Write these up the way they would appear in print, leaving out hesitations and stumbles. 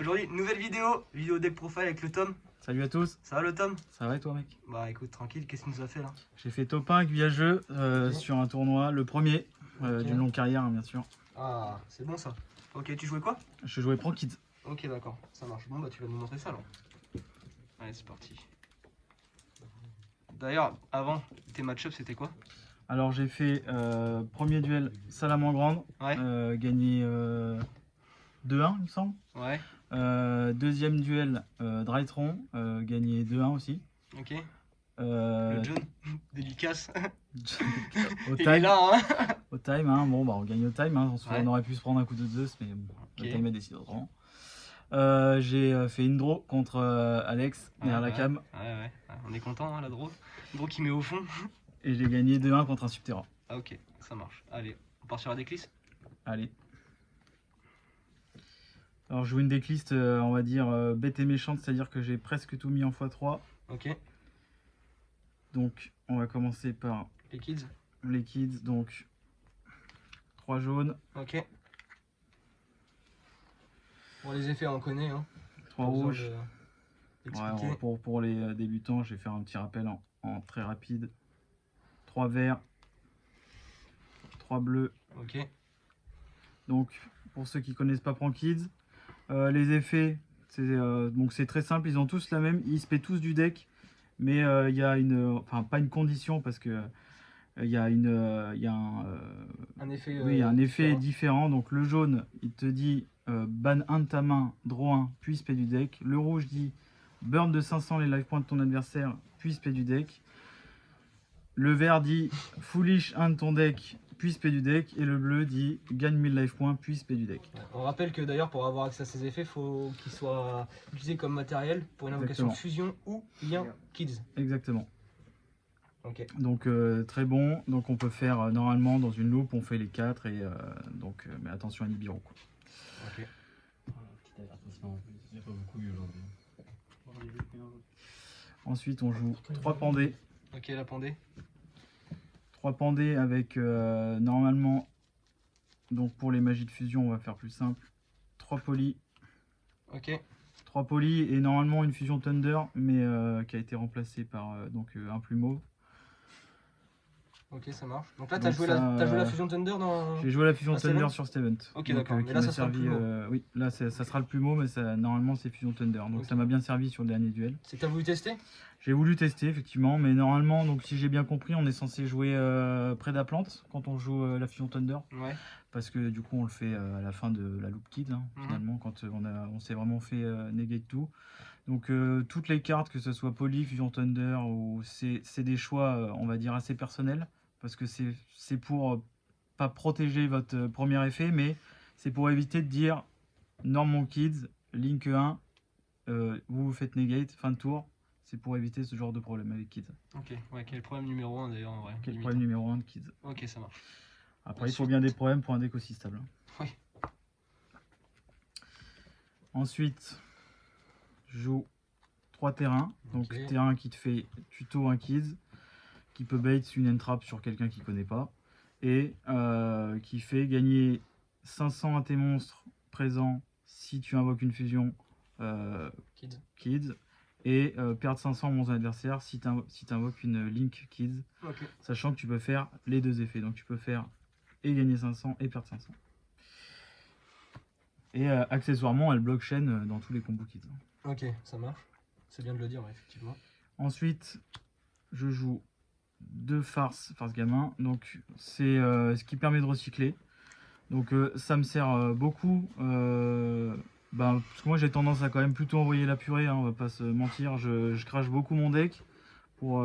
Aujourd'hui, nouvelle vidéo deck profile avec le Tom. Salut à tous. Ça va le Tom? Ça va et toi mec? Bah écoute, tranquille, qu'est-ce qu'il nous a fait là? J'ai fait top 1 avec Viageux Ok. sur un tournoi, le premier Ok. d'une longue carrière hein, bien sûr. Ah, c'est bon ça. Ok, tu jouais quoi? Je jouais Pro Kids. Ok, d'accord, ça marche. Bon bah tu vas nous montrer ça alors. Allez, c'est parti. D'ailleurs, avant, tes match-up c'était quoi? Alors j'ai fait premier duel Salamangrande, Ouais. gagné 2-1 il me semble. Ouais. Deuxième duel Drytron, gagné 2-1 aussi. Ok. Euh, Le John, dédicace. au Il est time, là, hein. au time hein. Bon bah on gagne au time hein. Ouais. On aurait pu se prendre un coup de Zeus mais bon, Ok. le time a décidé autrement. J'ai fait une draw contre Alex derrière la cam. Ouais, on est content hein, la draw. Draw qui met au fond. Et j'ai gagné 2-1 contre un Subterra. Ah ok, ça marche. Allez, on part sur la decklist. Allez. Alors je joue une decklist on va dire bête et méchante, c'est-à-dire que j'ai presque tout mis en x3. Ok. Donc on va commencer par Les kids. les kids, donc 3 jaunes, Ok. Bon, les effets on connaît hein. 3 rouges. Expliquer. Ouais, pour les débutants, je vais faire un petit rappel en très rapide. 3 verts, 3 bleus. Ok. Donc pour ceux qui connaissent pas Prank Kids, les effets, c'est très simple, ils ont tous la même, ils se paient tous du deck, mais il y a pas une condition parce que il y a Un effet. oui, un effet différent. différent. Donc le jaune, il te dit ban 1 de ta main, draw 1, puis spé du deck. Le rouge dit burn de 500 les life points de ton adversaire, puis spé du deck. Le vert dit foolish 1 de ton deck, puis spé du deck. Et le bleu dit gagne 1000 life points, puis spé du deck. On rappelle que d'ailleurs pour avoir accès à ces effets, faut qu'ils soient utilisés comme matériel pour une invocation Exactement. fusion ou lien kids. Exactement. Ok. Donc très bon. Donc on peut faire normalement dans une loupe, on fait les 4 et mais attention à Nibiru. Quoi. Ok. Petit avertissement, il n'y a pas beaucoup eu aujourd'hui. Ensuite on joue 3 pandés. Ok, la pandée. 3 pandés avec normalement, donc pour les magies de fusion on va faire plus simple, 3 polis. Ok. 3 polis et normalement une fusion Thunder mais qui a été remplacée par un plumeau. Ok, ça marche. Donc là, Donc joué la fusion Thunder dans. J'ai joué la fusion Ah, Thunder bon sur cet event. Ok, d'accord. Qui Mais là, m'a ça sera le servi, plumeau. oui, là ça sera le plumeau, mais normalement c'est fusion Thunder. Donc Ok. ça m'a bien servi sur le dernier duel. C'est que t'as voulu tester? J'ai voulu tester effectivement, mais normalement, donc si j'ai bien compris, on est censé jouer près d'Aplante quand on joue la fusion Thunder. Ouais. Parce que du coup on le fait à la fin de la loop kid, hein, finalement, quand on s'est vraiment fait negate tout. Donc toutes les cartes, que ce soit Poly, Fusion Thunder, ou c'est des choix, on va dire, assez personnels. Parce que c'est pour pas protéger votre premier effet, mais c'est pour éviter de dire Normal Kids, Link 1, vous vous faites negate, fin de tour. C'est pour éviter ce genre de problème avec Kids. Ok, ouais, quel est le problème numéro 1 d'ailleurs en vrai? Quel est le problème numéro 1 de Kids? Ok, ça marche. Après, il faut bien des problèmes pour un deck aussi stable. Oui. Ensuite, je joue 3 terrains. Donc, Ok. terrain qui te fait tuto un Kids, qui peut bait une entrap sur quelqu'un qui connaît pas, et qui fait gagner 500 à tes monstres présents si tu invoques une fusion Kids, et perdre 500 à mon adversaire si tu invoques une Link Kids, Ok. sachant que tu peux faire les deux effets. Donc, tu peux faire et gagner 500 et perdre 500. Et accessoirement, elle bloque chaîne dans tous les combos Kids. Ok, ça marche. C'est bien de le dire, ouais, effectivement. Ensuite, je joue 2 farce gamin. Donc, c'est ce qui permet de recycler. Donc, ça me sert beaucoup. Parce que moi, j'ai tendance à quand même plutôt envoyer la purée. Hein, on va pas se mentir. Je crache beaucoup mon deck pour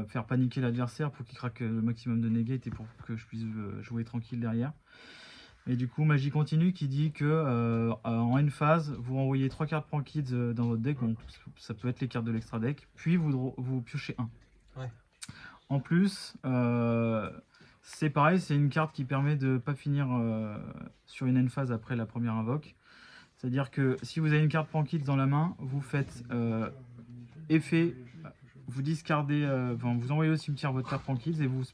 faire paniquer l'adversaire, pour qu'il craque le maximum de negate et pour que je puisse jouer tranquille derrière. Et du coup, magie continue qui dit que en end phase, vous renvoyez 3 cartes Prank Kids dans votre deck, donc ça peut être les cartes de l'extra deck, puis vous piochez 1. Ouais. En plus, c'est pareil, c'est une carte qui permet de ne pas finir sur une end phase après la première invoque. C'est-à-dire que si vous avez une carte Prank Kids dans la main, vous faites effet, vous discardez, vous envoyez au cimetière votre carte Prank Kids et vous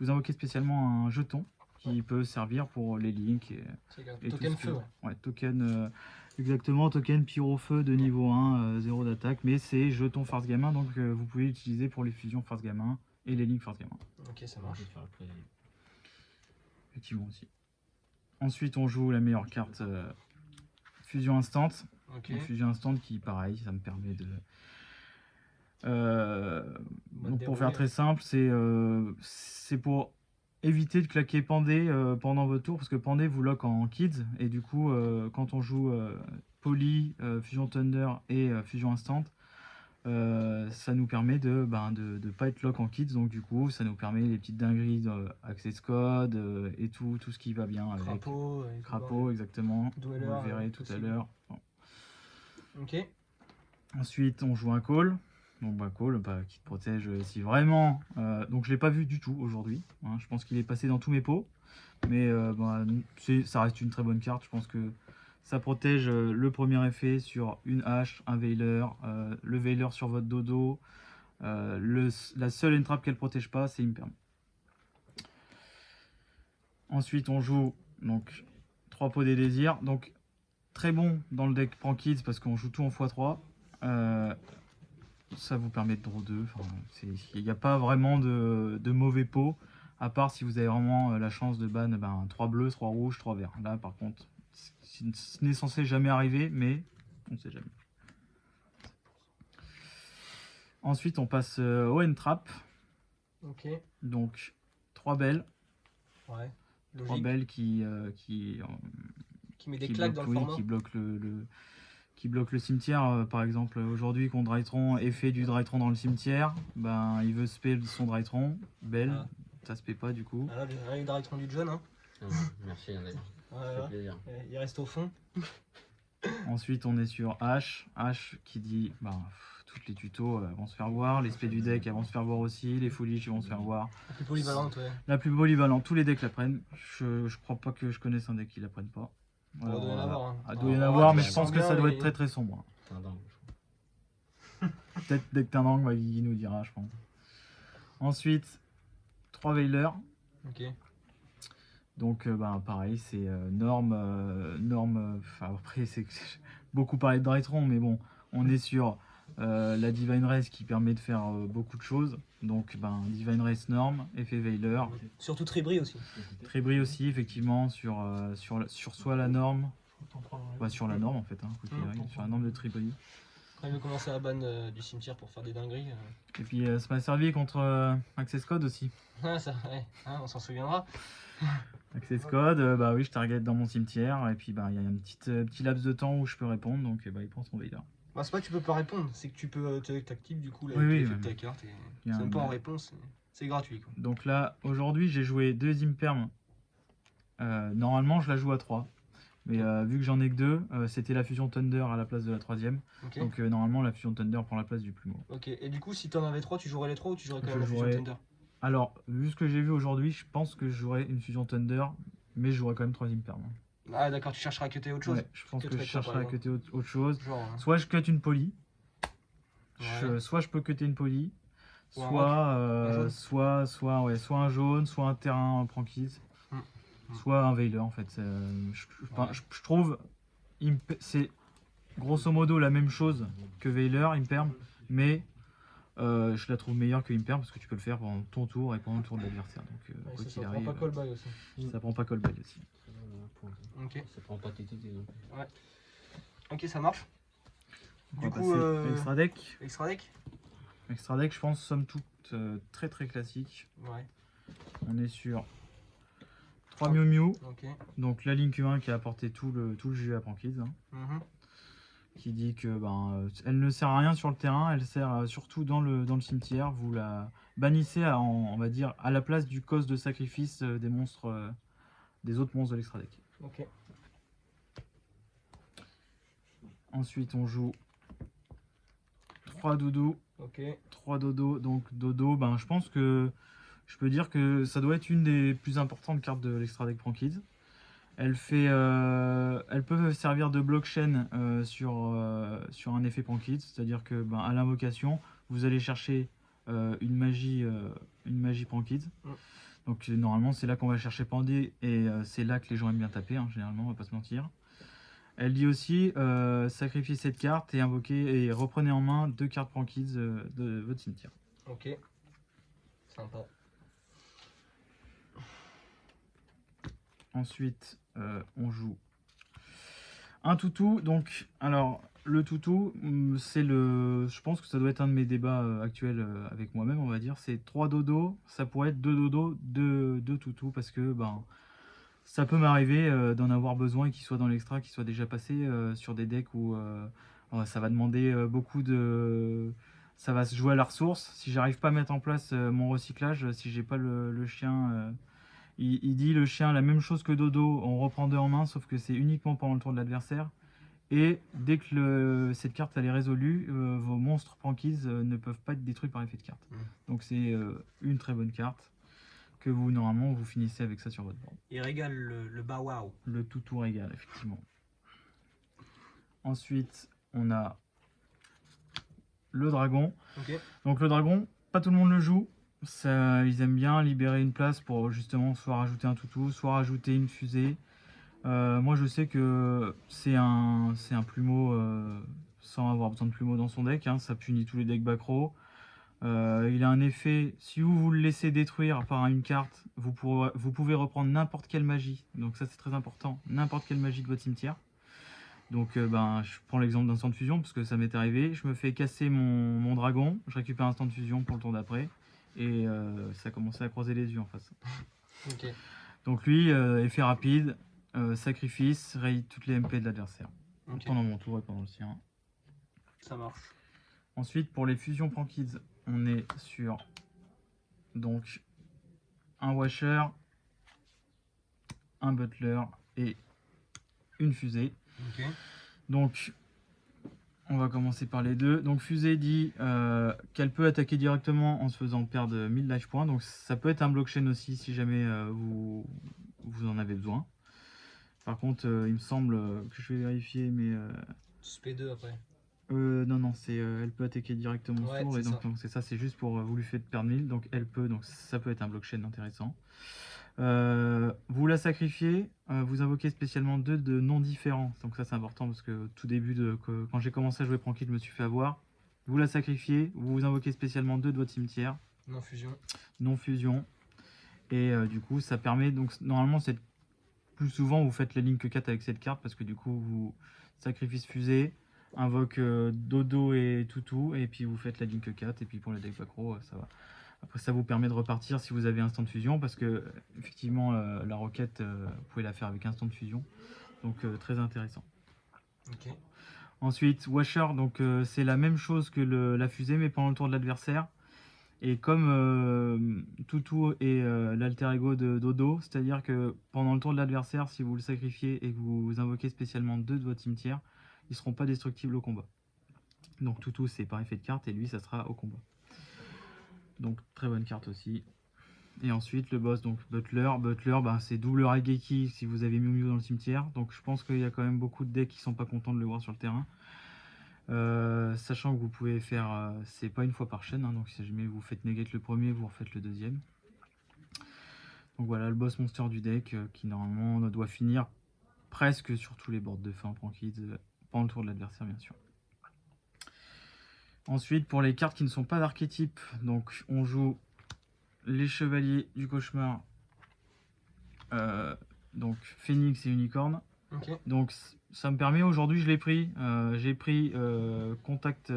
invoquez spécialement un jeton. qui peut servir pour les links C'est clair. et tout Token ce que- feu, ouais. Ouais, token, exactement, token pyro-feu de niveau 1, 0 d'attaque, mais c'est jeton force gamin, donc vous pouvez l'utiliser pour les fusions force gamin et les links force gamin, Ok, ça On va marche. faire après. effectivement aussi. Ensuite, on joue la meilleure carte fusion instant. Ok. Une fusion instant qui, pareil, ça me permet de... Bah, donc pour dérouler. faire très simple, c'est pour éviter de claquer Pandé pendant votre tour, parce que Pandé vous lock en kids, et du coup, quand on joue Poly, Fusion Thunder et Fusion Instant, ça nous permet de pas être lock en kids, donc du coup, ça nous permet les petites dingueries access code et tout ce qui va bien avec. Crapaud. et tout Crapaud, exactement. Dweller, Vous le verrez tout à possible. l'heure. Bon. bordel. Ok. Ensuite, on joue un call. Donc, call qui te protège si vraiment. Donc, je l'ai pas vu du tout aujourd'hui. Hein. Je pense qu'il est passé dans tous mes pots. Mais ça reste une très bonne carte. Je pense que ça protège le premier effet sur une hache, un Veiler, le Veiler sur votre dodo. La seule entrap qu'elle protège pas, c'est Imperm. Ensuite, on joue donc 3 pots des désirs. Donc, très bon dans le deck Prend Kids parce qu'on joue tout en x3. Ça vous permet de draw 2. Il n'y a pas vraiment de mauvais pots, à part si vous avez vraiment la chance de ban 3 bleus, 3 rouges, 3 verts. Là, par contre, ce n'est censé jamais arriver, mais on ne sait jamais. Ensuite, on passe au N-Trap. Ok. Donc, 3 belles. Ouais. 3 Logique. belles qui Qui met des qui claques dans bloque, le oui, format. qui bloque le cimetière. Par exemple, aujourd'hui, contre Drytron, effet du Drytron dans le cimetière, il veut spell son Drytron, belle, Ah. ça se paie pas du coup. Ah, là, le Drytron du John, hein. Ah, merci, Yann, d'ailleurs. Ouais, Ça fait ouais. plaisir. Il reste au fond. Ensuite, on est sur H, qui dit toutes les tutos vont se faire voir, les spells du deck elles vont se faire voir aussi, les folies vont se faire voir. La plus polyvalente, ouais. La plus polyvalente, tous les decks la prennent. Je crois pas que je connaisse un deck qui la prenne pas. Il doit y en avoir. Hein. Il doit y en Ah, avoir, ouais, mais je je pense sens que ça bien, doit mais- être très très sombre. C'est un dingue. Peut-être dès que Tindang, il nous dira, je pense. Ensuite, 3 Veilers. Ok. Donc, pareil, c'est norme. Après, c'est beaucoup parlé de Drytron, mais bon, on est sur la Divine Race qui permet de faire beaucoup de choses. Donc, Divine Race norme, effet Veiler. Surtout Tribri aussi. Tribri aussi, effectivement, sur soit la norme. Sur la norme, en fait, hein, quoi qu'il arrive, sur la norme de Tribri. Après, il veut commencer à ban du cimetière pour faire des dingueries. Et puis, ça m'a servi contre Access Code aussi. Ah, ça, ouais. Hein, on s'en souviendra. Access Code, oui, je target dans mon cimetière, et puis il y a un petit laps de temps où je peux répondre, donc il prend son Veiler. Bah, c'est pas que tu peux pas répondre, c'est que tu peux t'actives du coup Oui, oui, l'effet de mais- ta carte. Il y a C'est un- même pas en réponse, c'est gratuit quoi. Donc là, aujourd'hui, j'ai joué 2 Imperm. Normalement, je la joue à 3. Mais vu que j'en ai que 2, c'était la fusion Thunder à la place de la 3ème. Ok. Donc normalement, la fusion Thunder prend la place du plumeau. Ok. Et du coup, si t'en avais 3, tu jouerais les 3 ou tu jouerais quand Je même la fusion jouerais- Thunder? Alors, vu ce que j'ai vu aujourd'hui, je pense que je jouerais une fusion Thunder, mais je jouerais quand même 3 Imperm. Ah d'accord, tu chercheras à cutter autre chose. Ouais, je pense Que que je très quoi, chercherai par à cutter autre chose. Genre. Soit je cut une poly, Ouais. soit je peux cutter une poly, Ou un soit, un jaune. soit un jaune, soit un terrain Prankies, Mm. soit un Veiler en fait. Je trouve c'est grosso modo la même chose que Veiler, Imperm, mais je la trouve meilleure que Imperm parce que tu peux le faire pendant ton tour et pendant le tour de l'adversaire. Donc Ouais, quoi ça, qu'il ça prend arrive, pas call by aussi. ça prend pas call back aussi. Ok. Ça prend pas TTT non plus. Ok, ça marche. On Du va coup, passer extra deck. Extra deck. Extra deck, je pense, somme toute très très classique. Ouais. On est sur 3 Mew Mew. Ok. Donc la Link 1 qui a apporté tout le jeu à Prankies, hein, Mhm. qui dit que elle ne sert à rien sur le terrain, elle sert surtout dans le cimetière. Vous la bannissez on va dire à la place du cost de sacrifice des monstres, des autres monstres de l'extra deck. Ok. Ensuite on joue 3 dodo, Ok. 3 dodo. Donc dodo, je pense que je peux dire que ça doit être une des plus importantes cartes de l'extra deck Prankies. Elle peut servir de blockchain sur un effet Prankies, c'est-à-dire que à l'invocation, vous allez chercher une magie Prankies. Mm. Donc normalement c'est là qu'on va chercher Pandé et c'est là que les gens aiment bien taper, hein, généralement, on va pas se mentir. Elle dit aussi sacrifiez cette carte et invoquez et reprenez en main 2 cartes Prankids de votre cimetière. Ok. Sympa. Ensuite on joue un toutou. Donc alors le toutou, c'est je pense que ça doit être un de mes débats actuels avec moi-même, on va dire. C'est 3 dodos, ça pourrait être 2 dodos, 2 toutous, parce que ben ça peut m'arriver d'en avoir besoin et qu'il soit dans l'extra, qu'il soit déjà passé sur des decks où ça va demander beaucoup de... Ça va se jouer à la ressource. Si j'arrive pas à mettre en place mon recyclage, si j'ai pas le chien... il dit le chien la même chose que Dodo, on reprend 2 en main, sauf que c'est uniquement pendant le tour de l'adversaire. Et dès que cette carte elle est résolue, vos monstres Prankids ne peuvent pas être détruits par effet de carte. Donc c'est une très bonne carte que vous, normalement, vous finissez avec ça sur votre board. Il régale le Bawao. Le toutou régale, effectivement. Ensuite, on a le dragon. Ok. Donc le dragon, pas tout le monde le joue. Ça, ils aiment bien libérer une place pour justement soit rajouter un toutou, soit rajouter une fusée. Moi, je sais que c'est un plumeau sans avoir besoin de plumeau dans son deck. Hein, ça punit tous les decks back row. Il a un effet, si vous le laissez détruire par une carte, vous pouvez reprendre n'importe quelle magie. Donc ça c'est très important, n'importe quelle magie de votre cimetière. Donc je prends l'exemple d'instant de fusion parce que ça m'est arrivé. Je me fais casser mon dragon, je récupère un instant de fusion pour le tour d'après. Et ça a commencé à croiser les yeux en face. Ok. Donc lui, effet rapide, sacrifice, raye toutes les MP de l'adversaire. Ok. Pendant mon tour et pendant le sien. Ça marche. Ensuite pour les fusions Prankids, on est sur donc un washer, un butler et une fusée. Ok. Donc on va commencer par les deux. Donc fusée dit qu'elle peut attaquer directement en se faisant perdre 1000 life points. Donc ça peut être un blockchain aussi si jamais vous en avez besoin. Par contre il me semble que je vais vérifier, mais P2 après. non, c'est elle peut attaquer directement Ouais, ce tour, et c'est donc ça. c'est ça, c'est juste pour vous lui faites perdre 1000, donc elle peut, donc ça peut être un blockchain intéressant. Vous la sacrifiez, vous invoquez spécialement 2 de non différents, donc ça c'est important parce que tout début quand j'ai commencé à jouer Prankids, je me suis fait avoir. Vous la sacrifiez, vous invoquez spécialement 2 de votre cimetière, Non fusion. non fusion, et du coup ça permet, donc normalement c'est plus souvent vous faites les Link 4 avec cette carte parce que du coup vous sacrifice fusée, invoque Dodo et Toutou, et puis vous faites la Link 4, et puis pour les deck back row, ça va. Après ça vous permet de repartir si vous avez instant de fusion, parce que effectivement la roquette, vous pouvez la faire avec instant de fusion, donc très intéressant. Ok. Ensuite Washer, donc c'est la même chose que la fusée mais pendant le tour de l'adversaire. Et comme Toutou est l'alter ego de Dodo, c'est-à-dire que pendant le tour de l'adversaire, si vous le sacrifiez et que vous invoquez spécialement 2 de votre cimetière, ils ne seront pas destructibles au combat. Donc Toutou c'est par effet de carte et lui ça sera au combat. Donc très bonne carte aussi. Et ensuite le boss, donc Butler, c'est double Raigeki si vous avez Miu Miu dans le cimetière. Donc je pense qu'il y a quand même beaucoup de decks qui sont pas contents de le voir sur le terrain. Sachant que vous pouvez faire, c'est pas une fois par chaîne, hein, donc si jamais vous faites negate le premier, vous refaites le deuxième. Donc voilà le boss monster du deck qui normalement doit finir presque sur tous les boards de fin Prankids, pendant le tour de l'adversaire bien sûr. Ensuite pour les cartes qui ne sont pas d'archétype, donc on joue les chevaliers du cauchemar, donc Phoenix et Unicorne. Ok. Donc ça me permet, aujourd'hui je l'ai pris, j'ai pris contact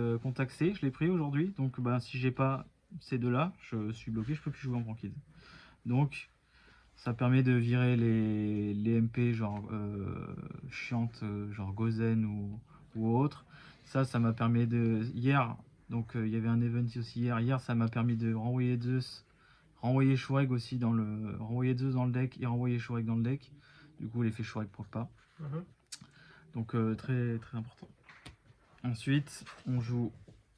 C, je l'ai pris aujourd'hui, donc si j'ai pas ces deux là, je suis bloqué, je peux plus jouer en Prankids. Donc ça permet de virer les MP genre chiantes, genre Gozen ou autre. Ça m'a permis de, hier, donc il y avait un event aussi hier ça m'a permis de renvoyer Zeus, renvoyer Shureg aussi renvoyer Zeus dans le deck et renvoyer Shureg dans le deck. Du coup l'effet Shureg proc pas. Donc très très important. Ensuite on joue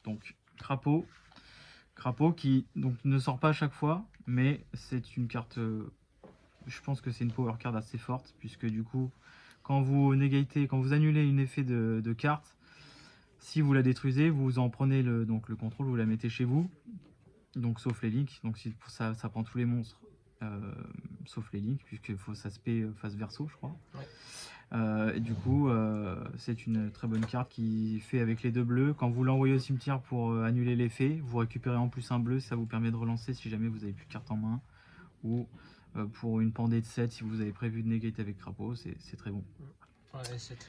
donc Crapaud qui donc ne sort pas à chaque fois, mais c'est une carte, je pense que c'est une power card assez forte, puisque du coup quand vous annulez une effet de carte, si vous la détruisez, vous en prenez le contrôle, vous la mettez chez vous, donc sauf les links, donc si ça prend tous les monstres sauf les links, puisqu'il faut s'aspect face verso, je crois. Ouais. Et du coup, c'est une très bonne carte qui fait avec les 2 bleus. Quand vous l'envoyez au cimetière pour annuler l'effet, vous récupérez en plus un bleu, ça vous permet de relancer si jamais vous avez plus de carte en main. Ou pour une pandée de 7, si vous avez prévu de negate avec crapaud, c'est très bon. Ouais, 7.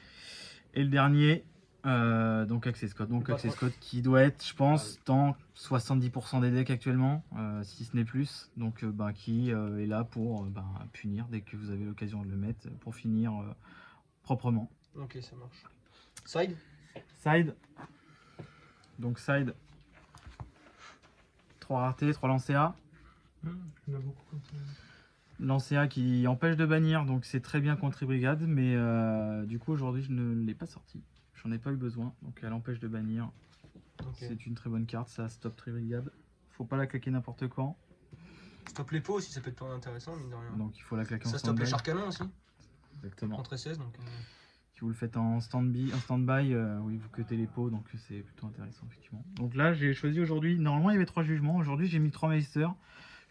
Et le dernier, donc Access Code. Donc Access Code qui doit être, je pense, dans 70% des decks actuellement, si ce n'est plus. Donc qui est là pour punir dès que vous avez l'occasion de le mettre, pour finir proprement. Ok, ça marche. Side. Side. Donc side. 3 raretés, 3 lancers. Il y en a beaucoup comme ça. Lancea qui empêche de bannir, donc c'est très bien contre Brigade, mais du coup aujourd'hui je ne l'ai pas sorti. J'en ai pas eu besoin, donc elle empêche de bannir. Okay. C'est une très bonne carte, ça stop Brigade. Faut pas la claquer n'importe quand. Stop les pots aussi, ça peut être pas intéressant, mine de rien. Donc il faut la claquer en Ça stop les stand-by. chars canons aussi. Exactement. Contre 16, donc. Si vous le faites en stand-by, oui, vous cuttez les pots, donc c'est plutôt intéressant effectivement. Donc là j'ai choisi aujourd'hui, normalement il y avait 3 jugements, aujourd'hui j'ai mis 3 Meisters.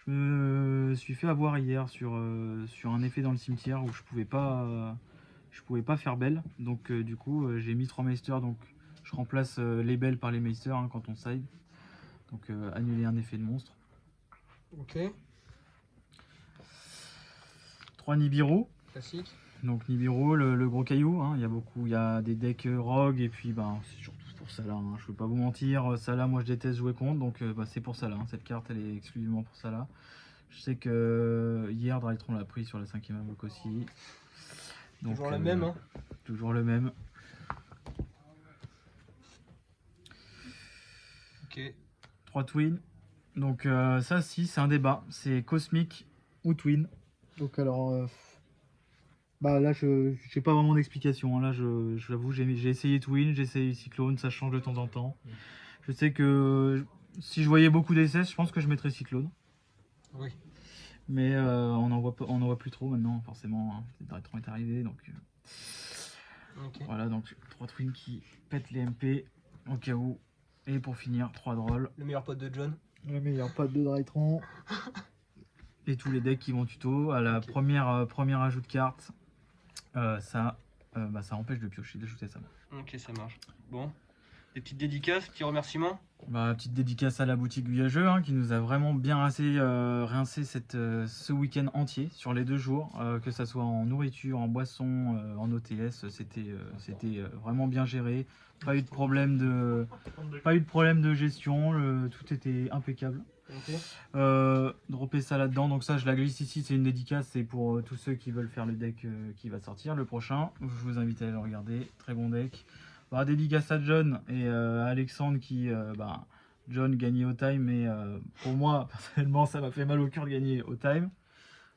Je me suis fait avoir hier sur un effet dans le cimetière où je pouvais pas faire belle. Donc du coup j'ai mis 3 Meisters, donc je remplace les belles par les Meisters quand on side. Donc annuler un effet de monstre. Ok. 3 Nibiru. Classique. Donc Nibiru, le gros caillou, il y a des decks rogue et puis c'est surtout pour ça là, je peux pas vous mentir, ça là moi je déteste jouer contre, donc c'est pour ça là, cette carte elle est exclusivement pour ça là. Je sais que hier Drytron l'a pris sur la 5ème invoque aussi. Donc, toujours le même hein. Toujours le même. Ok. 3 Twin. Donc ça si c'est un débat, c'est Cosmic ou Twin. Donc alors là je n'ai pas vraiment d'explication, là j'avoue j'ai essayé Twin, j'ai essayé Cyclone, ça change de temps en temps. Je sais que si je voyais beaucoup d'essais, je pense que je mettrais Cyclone. Oui. Mais on en voit plus trop maintenant, forcément, Drytron est arrivé, donc Okay. Voilà, donc 3 Twin qui pètent les MP au cas où. Et pour finir, 3 drôles. Le meilleur pote de John. Le meilleur pote de Drytron. Et tous les decks qui vont tuto. À la première ajout de carte, ça empêche de piocher, d'ajouter ça. Ok, ça marche. Bon, des petites dédicaces, petits remerciements. Petite dédicace à la boutique Viageux qui nous a vraiment bien rincé ce week-end entier sur les 2 jours, que ça soit en nourriture, en boisson, en OTS, c'était vraiment bien géré. Pas eu de problème de gestion, tout était impeccable. Ok. Dropper ça là-dedans, donc ça je la glisse ici, c'est une dédicace, c'est pour tous ceux qui veulent faire le deck qui va sortir, le prochain. Je vous invite à aller le regarder, très bon deck. Dédicace à John et à Alexandre qui, John gagnait au time, mais pour moi personnellement ça m'a fait mal au cœur de gagner au time.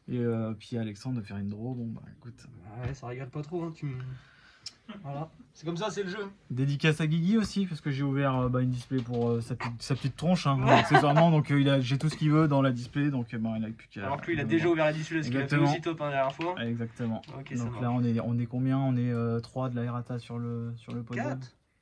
Et puis Alexandre de faire une draw, écoute. Ouais, ça regarde pas trop, Voilà, c'est comme ça, c'est le jeu. Dédicace à Guigui aussi, parce que j'ai ouvert une display pour sa petite tronche, accessoirement, donc j'ai tout ce qu'il veut dans la display, donc il a plus qu'à... Alors que lui il a déjà ouvert la display parce qu'il a fait aussi top la dernière fois. Exactement. Okay, donc là on est combien? On est 3 de la errata sur le podium.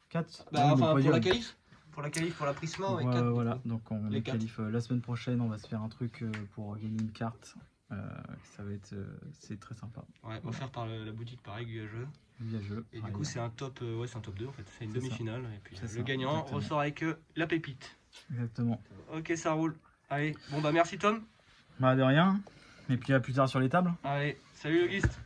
4 pour la qualif. Pour la qualif, pour la Prisma, ouais, 4. voilà, donc on les est qualif la semaine prochaine, on va se faire un truc pour gagner une carte. Ça va être... c'est très sympa. Ouais, offert par la boutique pareil, Viageux. Et du coup c'est un top 2 en fait, c'est une demi-finale. Et puis le gagnant exactement. Ressort avec la pépite. Exactement. Ok, ça roule. Allez, bon merci Tom. De rien. Et puis à plus tard sur les tables. Allez, salut Auguste.